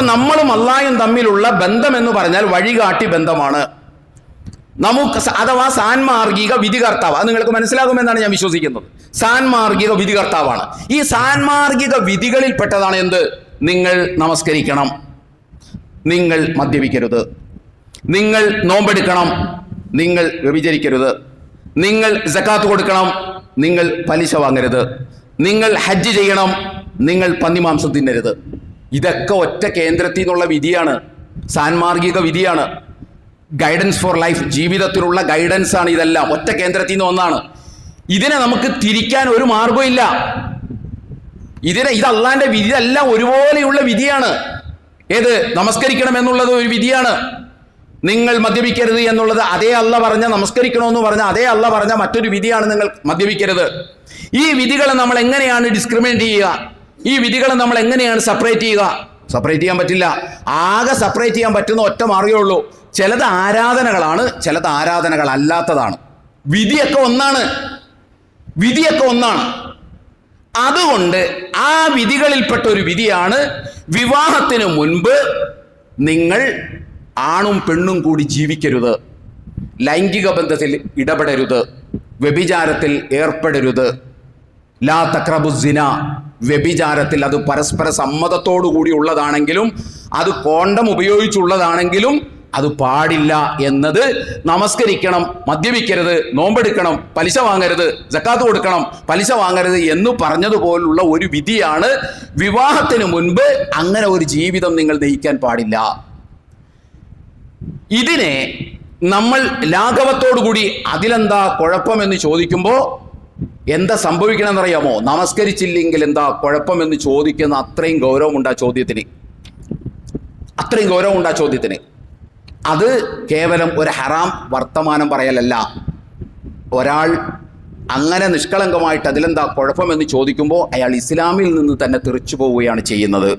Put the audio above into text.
നമ്മളും അള്ളാഹും തമ്മിലുള്ള ബന്ധം എന്ന് പറഞ്ഞാൽ വഴികാട്ടി ബന്ധമാണ്. നമുക്ക് അഥവാ സാൻമാർഗിക വിധികർത്താവ്, അത് നിങ്ങൾക്ക് മനസ്സിലാകുമെന്നാണ് ഞാൻ വിശ്വസിക്കുന്നത്. സാൻമാർഗിക വിധികർത്താവാണ്. ഈ സാൻമാർഗിക വിധികളിൽപ്പെട്ടതാണ് എന്ത്? നിങ്ങൾ നമസ്കരിക്കണം, നിങ്ങൾ മദ്യപിക്കരുത്, നിങ്ങൾ നോമ്പെടുക്കണം, നിങ്ങൾ വ്യഭിചരിക്കരുത്, നിങ്ങൾ സക്കാത്ത് കൊടുക്കണം, നിങ്ങൾ പലിശ വാങ്ങരുത്, നിങ്ങൾ ഹജ്ജ് ചെയ്യണം, നിങ്ങൾ പന്നിമാംസം തിന്നരുത്. ഇതൊക്കെ ഒറ്റ കേന്ദ്രത്തിൽ നിന്നുള്ള വിധിയാണ്, സാൻമാർഗിക വിധിയാണ്. ഗൈഡൻസ് ഫോർ ലൈഫ്, ജീവിതത്തിലുള്ള ഗൈഡൻസ് ആണ് ഇതെല്ലാം. ഒറ്റ കേന്ദ്രത്തിൽ നിന്ന് ഒന്നാണ്. ഇതിനെ നമുക്ക് തിരിക്കാൻ ഒരു മാർഗവും ഇല്ല. ഇത് അള്ളാന്റെ വിധി എല്ലാം ഒരുപോലെയുള്ള വിധിയാണ്. ഏത്? നമസ്കരിക്കണം എന്നുള്ളത് ഒരു വിധിയാണ്. നിങ്ങൾ മദ്യപിക്കരുത് എന്നുള്ളത് അതേ അല്ല പറഞ്ഞ, നമസ്കരിക്കണമെന്ന് പറഞ്ഞ അതേ അല്ല പറഞ്ഞ മറ്റൊരു വിധിയാണ്, നിങ്ങൾ മദ്യപിക്കരുത്. ഈ വിധികളെ നമ്മൾ എങ്ങനെയാണ് ഡിസ്ക്രിമിനേറ്റ് ചെയ്യുക? ഈ വിധികളെ നമ്മൾ എങ്ങനെയാണ് സെപ്പറേറ്റ് ചെയ്യുക? സെപ്പറേറ്റ് ചെയ്യാൻ പറ്റില്ല. ആകെ സെപ്പറേറ്റ് ചെയ്യാൻ പറ്റുന്ന ഒറ്റ മാർഗ്ഗമേ ഉള്ളൂ. ചിലത് ആരാധനകളാണ്, ചിലത് ആരാധനകൾ അല്ലാത്തതാണ്. വിധിയൊക്കെ ഒന്നാണ്, വിധിയൊക്കെ ഒന്നാണ്. അതുകൊണ്ട് ആ വിധികളിൽപ്പെട്ട ഒരു വിധിയാണ്, വിവാഹത്തിന് മുൻപ് നിങ്ങൾ ആണും പെണ്ണും കൂടി ജീവിക്കരുത്, ലൈംഗിക ബന്ധത്തിൽ ഇടപെടരുത്, വ്യഭിചാരത്തിൽ ഏർപ്പെടരുത്. ലാ തഖ്റബു സിന, വ്യഭിചാരത്തിൽ അത് പരസ്പര സമ്മതത്തോടു കൂടി ഉള്ളതാണെങ്കിലും അത് കോണ്ടം ഉപയോഗിച്ചുള്ളതാണെങ്കിലും അത് പാടില്ല എന്നത്, നമസ്കരിക്കണം, മദ്യപിക്കരുത്, നോമ്പെടുക്കണം, പലിശ വാങ്ങരുത്, സക്കാത്ത് കൊടുക്കണം, പലിശ വാങ്ങരുത് എന്ന് പറഞ്ഞതുപോലുള്ള ഒരു വിധിയാണ്. വിവാഹത്തിന് മുൻപ് അങ്ങനെ ഒരു ജീവിതം നിങ്ങൾ നയിക്കാൻ പാടില്ല. ഇതിനെ നമ്മൾ ലാഘവത്തോടുകൂടി അതിലെന്താ കുഴപ്പമെന്ന് ചോദിക്കുമ്പോൾ എന്താ സംഭവിക്കണമെന്നറിയാമോ? നമസ്കരിച്ചില്ലെങ്കിൽ എന്താ കുഴപ്പമെന്ന് ചോദിക്കുന്ന അത്രയും ഗൗരവമുണ്ട് ആ ചോദ്യത്തിന്, അത്രയും ഗൗരവമുണ്ട് ആ ചോദ്യത്തിന്. അത് കേവലം ഒരു ഹറാം വർത്തമാനം പറയലല്ല. ഒരാൾ അങ്ങനെ നിഷ്കളങ്കമായിട്ട് അതിലെന്താ കുഴപ്പമെന്ന് ചോദിക്കുമ്പോൾ അയാൾ ഇസ്ലാമിൽ നിന്ന് തന്നെ തെറിച്ചു പോവുകയാണ് ചെയ്യുന്നത്.